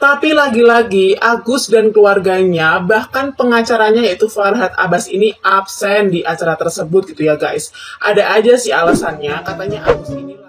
Tapi lagi-lagi Agus dan keluarganya, bahkan pengacaranya yaitu Farhad Abbas ini absen di acara tersebut gitu ya guys. Ada aja sih alasannya, katanya Agus ini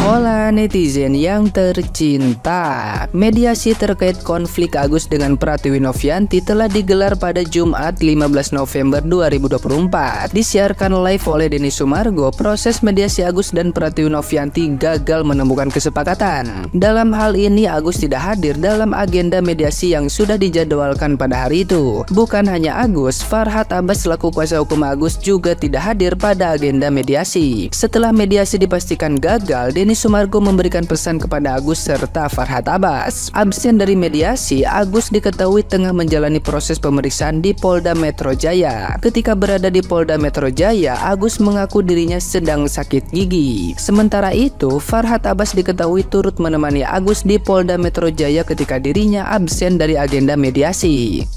Hola netizen yang tercinta, mediasi terkait konflik Agus dengan Pratiwi Novianti telah digelar pada Jumat 15 November 2024. Disiarkan live oleh Denny Sumargo, proses mediasi Agus dan Pratiwi Novianti gagal menemukan kesepakatan. Dalam hal ini Agus tidak hadir dalam agenda mediasi yang sudah dijadwalkan pada hari itu. Bukan hanya Agus, Farhad Abbas selaku kuasa hukum Agus juga tidak hadir pada agenda mediasi. Setelah mediasi dipastikan gagal, Denny Sumargo memberikan pesan kepada Agus serta Farhad Abbas. Absen dari mediasi, Agus diketahui tengah menjalani proses pemeriksaan di Polda Metro Jaya. Ketika berada di Polda Metro Jaya, Agus mengaku dirinya sedang sakit gigi. Sementara itu, Farhad Abbas diketahui turut menemani Agus di Polda Metro Jaya ketika dirinya absen dari agenda mediasi.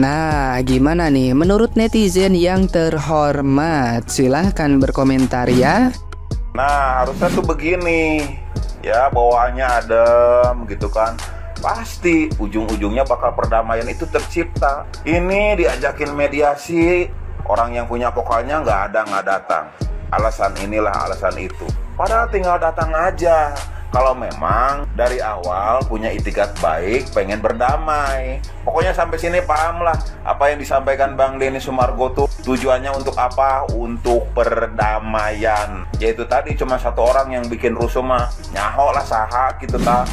Nah, gimana nih menurut netizen yang terhormat? Silahkan berkomentar ya. Nah, harusnya tuh begini, ya bawaannya adem gitu kan. Pasti ujung-ujungnya bakal perdamaian itu tercipta. Ini diajakin mediasi, orang yang punya pokoknya nggak datang. Alasan inilah, alasan itu. Padahal tinggal datang aja. Kalau memang dari awal punya itikat baik, pengen berdamai. Pokoknya sampai sini paham lah apa yang disampaikan Bang Denny Sumargo tuh tujuannya untuk apa? Untuk perdamaian. Yaitu tadi cuma satu orang yang bikin rusuh mah nyaho lah saha gitu ta.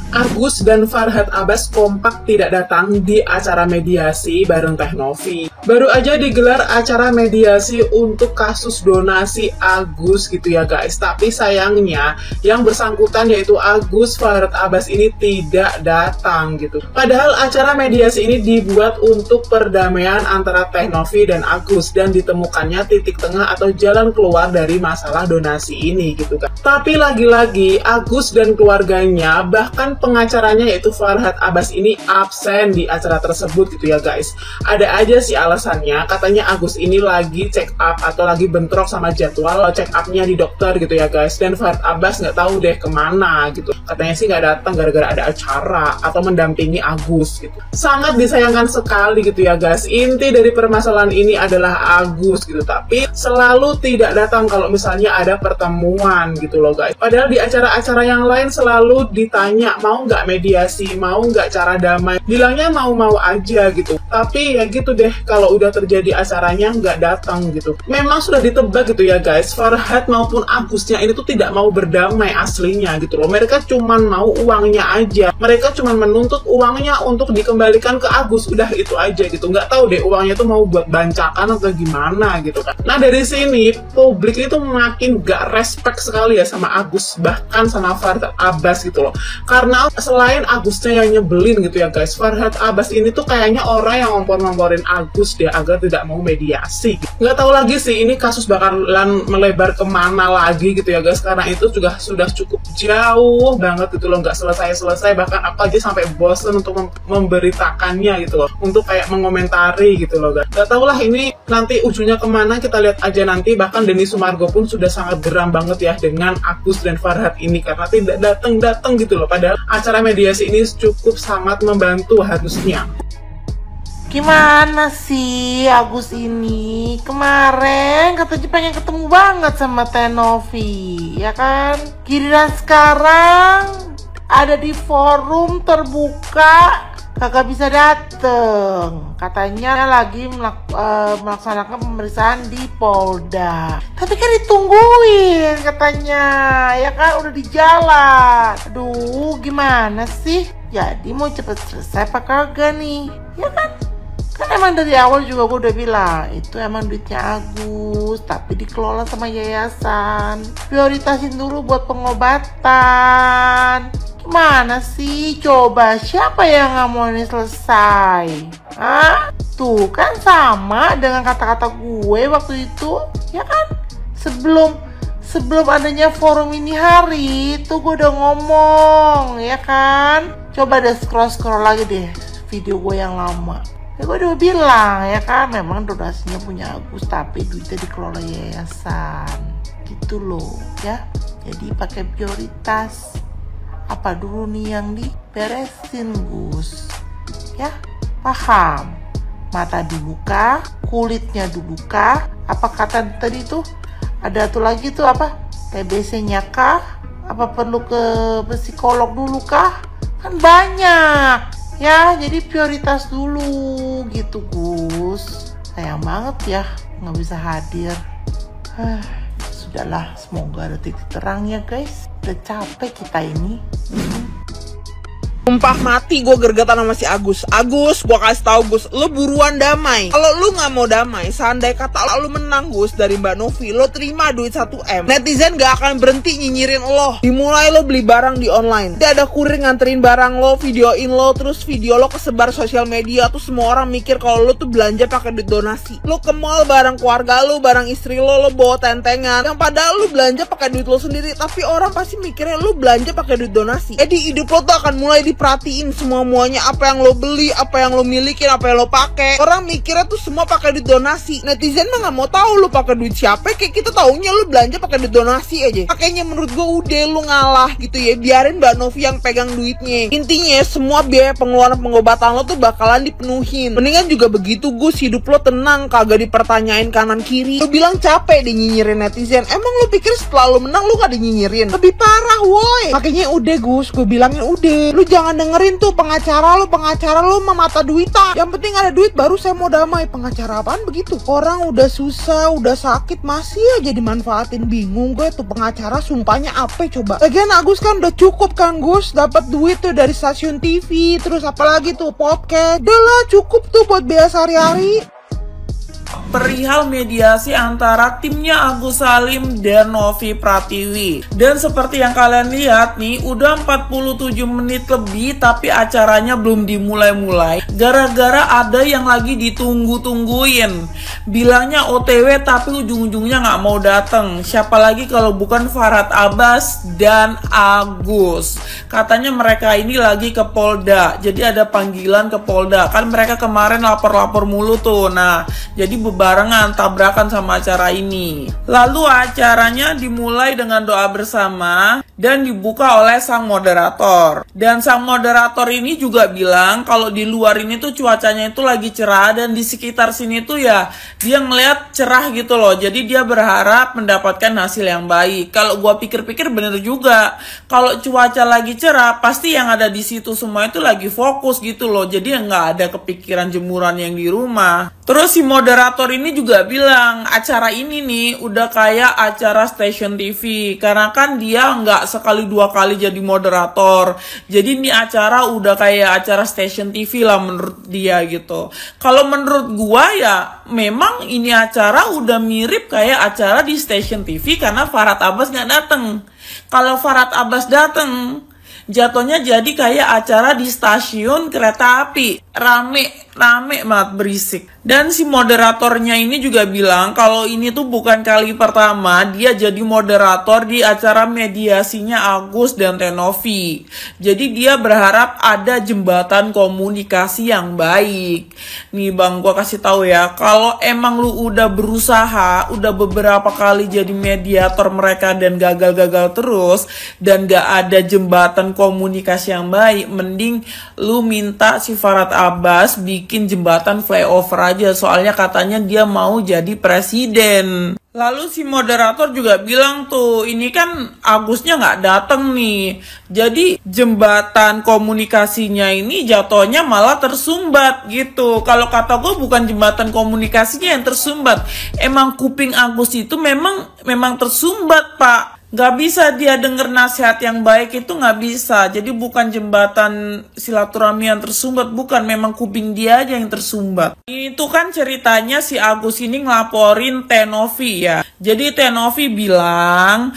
Agus dan Farhad Abbas kompak tidak datang di acara mediasi bareng Teh Novi. Baru aja digelar acara mediasi untuk kasus donasi Agus gitu ya guys. Tapi sayangnya yang bersangkutan yaitu Agus Farhad Abbas ini tidak datang gitu. Padahal acara mediasi ini dibuat untuk perdamaian antara Teh Novi dan Agus dan ditemukannya titik tengah atau jalan keluar dari masalah donasi ini gitu kan. Tapi lagi-lagi Agus dan keluarganya, bahkan pengacaranya yaitu Farhad Abbas ini absen di acara tersebut gitu ya guys. Ada aja sih alasannya, katanya Agus ini lagi check up atau lagi bentrok sama jadwal check upnya di dokter gitu ya guys. Dan Farhad Abbas nggak tahu deh kemana gitu. Katanya sih nggak datang gara-gara ada acara atau mendampingi Agus gitu. Sangat disayangkan sekali gitu ya guys. Inti dari permasalahan ini adalah Agus gitu, tapi selalu tidak datang kalau misalnya ada pertemuan gitu loh guys. Padahal di acara-acara yang lain selalu ditanya mau nggak mediasi, mau nggak cara damai, bilangnya mau-mau aja gitu. Tapi ya gitu deh, kalau udah terjadi acaranya nggak datang gitu. Memang sudah ditebak gitu ya guys, Farhad maupun Agusnya ini tuh tidak mau berdamai aslinya gitu loh. Mereka cuman mau uangnya aja, mereka cuman menuntut uangnya untuk dikembalikan ke Agus, udah itu aja gitu. Nggak tahu deh uangnya tuh mau buat bancakan atau gimana gitu kan. Nah dari sini publik itu makin gak respect sekali ya sama Agus, bahkan sama Farhad Abbas gitu loh. Karena selain Agusnya yang nyebelin gitu ya guys, Farhad Abbas ini tuh kayaknya orang yang ngompor-ngomporin Agus dia agar tidak mau mediasi. Nggak tahu lagi sih ini kasus bakalan melebar kemana lagi gitu ya guys, karena itu juga sudah cukup jauh banget gitu loh, nggak selesai-selesai. Bahkan aku aja sampai bosen untuk memberitakannya gitu loh, untuk kayak mengomentari gitu loh guys. Nggak tahu lah ini nanti ujungnya kemana, kita lihat aja nanti. Bahkan Denny Sumargo pun sudah sangat geram banget ya dengan Agus dan Farhad ini karena tidak datang gitu loh. Padahal acara mediasi ini cukup sangat membantu harusnya. Gimana sih Agus ini? Kemarin katanya pengen ketemu banget sama Teh Novi, ya kan? Giliran sekarang ada di forum terbuka kagak bisa dateng. Katanya lagi melaksanakan pemeriksaan di Polda. Tapi kan ditungguin katanya, ya kan udah di jalan. Aduh, gimana sih? Jadi mau cepet selesai apa kagak nih? Ya kan? Kan emang dari awal juga gue udah bilang itu emang duitnya Agus, tapi dikelola sama yayasan. Prioritasin dulu buat pengobatan. Gimana sih? Coba siapa yang nggak mau ini selesai? Hah? Tuh kan sama dengan kata-kata gue waktu itu, ya kan? Sebelum adanya forum ini hari itu gue udah ngomong, ya kan? Coba deh scroll lagi deh video gue yang lama. Ya gue udah bilang ya kan, memang donasinya punya Agus tapi duitnya dikelola yayasan gitu loh ya. Jadi pakai prioritas. Apa dulu nih yang diberesin, Gus? Ya, paham? Mata dulu kah? Kulitnya dulu kah? Apa kata tadi tuh? Ada tuh lagi tuh apa? TBC-nya kah? Apa perlu ke psikolog dulu kah? Kan banyak. Ya, jadi prioritas dulu gitu, Gus. Sayang banget ya nggak bisa hadir. Sudahlah, semoga ada titik terang ya guys. Udah capek kita ini. Sumpah mati gue gergetan sama si Agus. Agus, gue kasih tau Gus, lo buruan damai. Kalau lu nggak mau damai, seandai kata lo menang Gus dari Mbak Novi, lo terima duit 1M. Netizen gak akan berhenti nyinyirin lo. Dimulai lo beli barang di online. Tidak ada kurir nganterin barang lo, videoin lo, terus video lo kesebar sosial media. Tuh semua orang mikir kalau lo tuh belanja pakai duit donasi. Lo ke mall barang keluarga lo, barang istri lo bawa tentengan. Yang padahal lo belanja pakai duit lo sendiri, tapi orang pasti mikirnya lo belanja pakai duit donasi. Jadi hidup lo tuh akan mulai perhatiin semuanya, apa yang lo beli, apa yang lo milikin, apa yang lo pakai. Orang mikirnya tuh semua pakai duit donasi. Netizen mah nggak mau tahu lo pakai duit siapa. Kayak kita taunya lo belanja pakai duit donasi aja. Makanya menurut gue udah lo ngalah gitu ya. Biarin Mbak Novi yang pegang duitnya. Intinya semua biaya pengeluaran pengobatan lo tuh bakalan dipenuhin. Mendingan juga begitu Gus, hidup lo tenang, kagak dipertanyain kanan kiri. Lo bilang capek deh nyinyirin netizen. Emang lo pikir setelah lo menang lo gak dinyinyirin? Lebih parah woi. Makanya udah Gus, gue bilangin udah. Lo jangan dengerin tuh pengacara lo mah mata duitan. Yang penting ada duit baru saya mau damai. Pengacara apaan begitu? Orang udah susah, udah sakit masih aja dimanfaatin. Bingung gue tuh pengacara sumpahnya apa coba. Lagian Agus kan udah cukup kan Gus, dapat duit tuh dari stasiun TV, terus apalagi tuh podcast. Udah lah cukup tuh buat biaya sehari-hari. Perihal mediasi antara timnya Agus Salim dan Novi Pratiwi. Dan seperti yang kalian lihat nih, udah 47 menit lebih tapi acaranya belum dimulai-mulai. Gara-gara ada yang lagi ditunggu-tungguin. Bilangnya OTW tapi ujung-ujungnya nggak mau dateng. Siapa lagi kalau bukan Farhad Abbas dan Agus. Katanya mereka ini lagi ke Polda. Jadi ada panggilan ke Polda. Kan mereka kemarin lapor-lapor mulu tuh. Nah, jadi barengan tabrakan sama acara ini. Lalu acaranya dimulai dengan doa bersama dan dibuka oleh sang moderator. Dan sang moderator ini juga bilang kalau di luar ini tuh cuacanya itu lagi cerah dan di sekitar sini tuh ya dia ngeliat cerah gitu loh. Jadi dia berharap mendapatkan hasil yang baik. Kalau gua pikir-pikir bener juga. Kalau cuaca lagi cerah pasti yang ada di situ semua itu lagi fokus gitu loh. Jadi nggak ada kepikiran jemuran yang di rumah. Terus si moderator ini juga bilang acara ini nih udah kayak acara stasiun TV karena kan dia nggak sekali dua kali jadi moderator. Jadi ini acara udah kayak acara stasiun TV lah menurut dia gitu. Kalau menurut gua ya memang ini acara udah mirip kayak acara di stasiun TV karena Farhad Abbas nggak dateng. Kalau Farhad Abbas dateng jatuhnya jadi kayak acara di stasiun kereta api. Rame banget, berisik. Dan si moderatornya ini juga bilang kalau ini tuh bukan kali pertama dia jadi moderator di acara mediasinya Agus dan Tenovi. Jadi dia berharap ada jembatan komunikasi yang baik. Nih bang, gua kasih tahu ya, kalau emang lu udah berusaha, udah beberapa kali jadi mediator mereka dan gagal-gagal terus, dan gak ada jembatan komunikasi yang baik, mending lu minta si Farhad Abbas bikin jembatan flyover aja, soalnya katanya dia mau jadi presiden. Lalu si moderator juga bilang tuh, ini kan Agusnya nggak dateng nih, jadi jembatan komunikasinya ini jatuhnya malah tersumbat gitu. Kalau kata gue bukan jembatan komunikasinya yang tersumbat, emang kuping Agus itu memang tersumbat pak. Gak bisa dia denger nasihat yang baik itu gak bisa. Jadi bukan jembatan silaturahmi yang tersumbat, bukan, memang kuping dia aja yang tersumbat. Itu kan ceritanya si Agus ini ngelaporin Tenovi ya. Jadi Tenovi bilang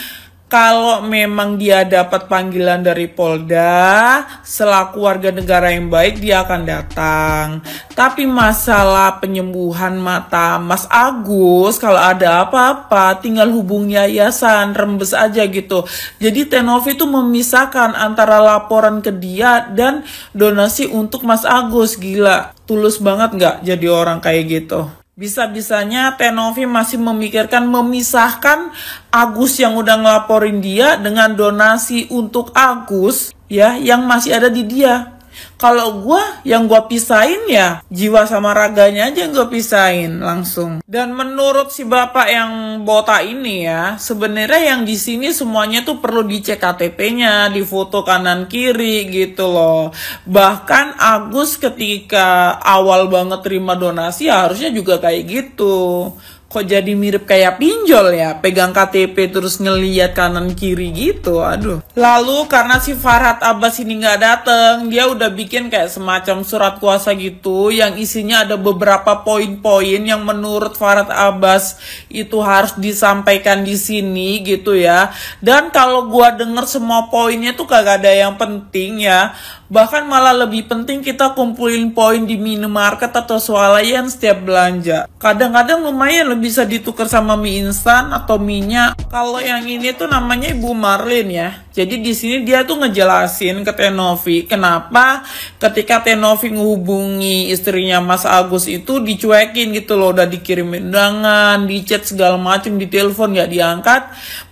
kalau memang dia dapat panggilan dari Polda, selaku warga negara yang baik dia akan datang. Tapi masalah penyembuhan mata Mas Agus, kalau ada apa-apa tinggal hubungi yayasan, rembes aja gitu. Jadi Tenovi tuh memisahkan antara laporan ke dia dan donasi untuk Mas Agus. Gila, tulus banget nggak jadi orang kayak gitu? Bisa-bisanya Tenovi masih memikirkan memisahkan Agus yang udah ngelaporin dia dengan donasi untuk Agus ya yang masih ada di dia. Kalau yang gue pisahin ya jiwa sama raganya aja yang gue pisahin langsung. Dan menurut si bapak yang botak ini ya, sebenarnya yang di sini semuanya tuh perlu dicek KTP-nya, difoto kanan kiri gitu loh. Bahkan Agus ketika awal banget terima donasi ya harusnya juga kayak gitu. Kok jadi mirip kayak pinjol ya, pegang KTP terus ngeliat kanan kiri gitu, aduh. Lalu karena si Farhad Abbas ini nggak dateng, dia udah bikin kayak semacam surat kuasa gitu, yang isinya ada beberapa poin-poin yang menurut Farhad Abbas itu harus disampaikan di sini gitu ya. Dan kalau gua denger semua poinnya tuh kagak ada yang penting ya. Bahkan malah lebih penting kita kumpulin poin di minimarket atau swalayan setiap belanja. Kadang-kadang lumayan bisa ditukar sama mie instan atau minyak. Kalau yang ini tuh namanya Ibu Marlin ya. Jadi di sini dia tuh ngejelasin ke Tenovi kenapa ketika Tenovi ngehubungi istrinya Mas Agus itu dicuekin gitu loh, udah dikirimin undangan, di chat segala macam, di telepon nggak diangkat.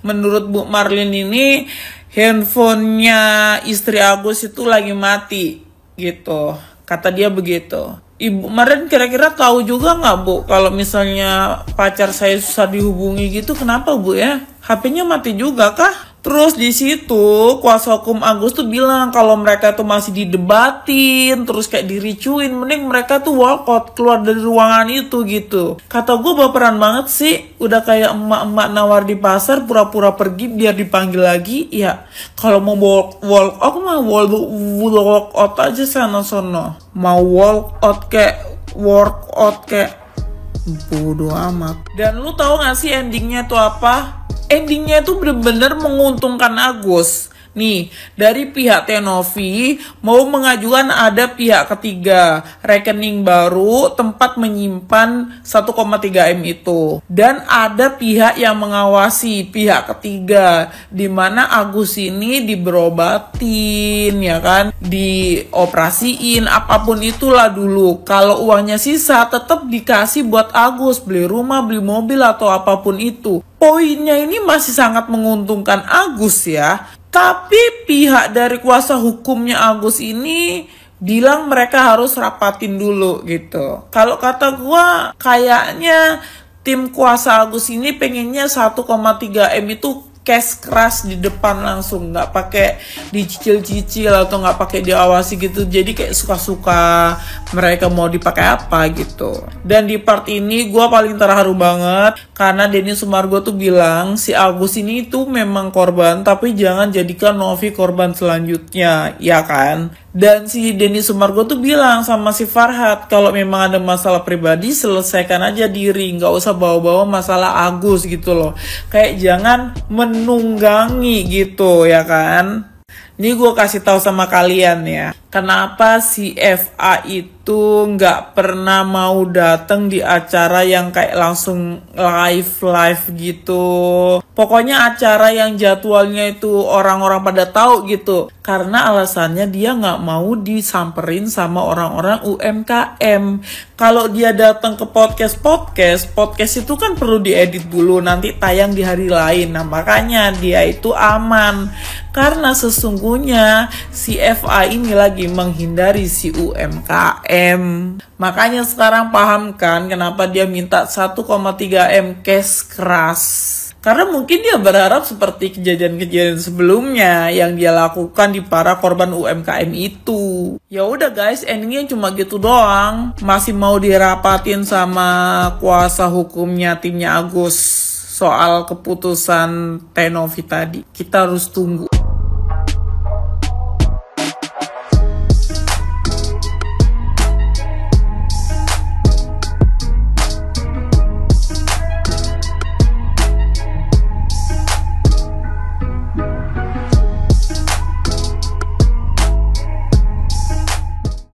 Menurut Bu Marlin ini handphonenya istri Agus itu lagi mati gitu, kata dia begitu. Ibu Marlin kira-kira tahu juga nggak Bu kalau misalnya pacar saya susah dihubungi gitu, kenapa Bu ya? HP-nya mati juga kah? Terus di situ kuasa hukum Agus tuh bilang kalau mereka tuh masih didebatin, terus kayak diricuin, mending mereka tuh walkout keluar dari ruangan itu gitu. Kata gue baperan banget sih, udah kayak emak-emak nawar di pasar pura-pura pergi biar dipanggil lagi. Ya kalau mau walkout mah walkout aja sana sono. Mau walkout kayak workout kayak bodo amat. Dan lu tahu gak sih endingnya tuh apa? Endingnya tuh bener-bener menguntungkan Agus. Nih, dari pihak Tenovi mau mengajukan ada pihak ketiga, rekening baru tempat menyimpan 1,3 M itu. Dan ada pihak yang mengawasi, pihak ketiga, di mana Agus ini diberobatin, ya kan, dioperasiin, apapun itulah dulu. Kalau uangnya sisa tetap dikasih buat Agus, beli rumah, beli mobil atau apapun itu. Poinnya ini masih sangat menguntungkan Agus ya. Tapi pihak dari kuasa hukumnya Agus ini bilang mereka harus rapatin dulu gitu. Kalau kata gua kayaknya tim kuasa Agus ini pengennya 1,3 M itu cash keras di depan langsung, nggak pakai dicicil-cicil atau nggak pakai diawasi gitu. Jadi kayak suka-suka mereka mau dipakai apa gitu. Dan di part ini gue paling terharu banget karena Denny Sumargo tuh bilang si Agus ini tuh memang korban, tapi jangan jadikan Novi korban selanjutnya, ya kan? Dan si Denny Sumargo tuh bilang sama si Farhad kalau memang ada masalah pribadi selesaikan aja diri, nggak usah bawa-bawa masalah Agus gitu loh. Kayak jangan menunggangi gitu, ya kan? Ini gue kasih tahu sama kalian ya, kenapa si FA itu nggak pernah mau datang di acara yang kayak langsung live gitu. Pokoknya acara yang jadwalnya itu orang-orang pada tahu gitu. Karena alasannya dia nggak mau disamperin sama orang-orang UMKM. Kalau dia datang ke podcast itu kan perlu diedit dulu, nanti tayang di hari lain. Nah makanya dia itu aman. Karena sesungguhnya si FA ini lagi menghindari si UMKM. Makanya sekarang paham kan kenapa dia minta 1,3 M cash keras. Karena mungkin dia berharap seperti kejadian-kejadian sebelumnya yang dia lakukan di para korban UMKM itu. Ya udah guys, endingnya cuma gitu doang. Masih mau dirapatin sama kuasa hukumnya timnya Agus soal keputusan Tenovi tadi. Kita harus tunggu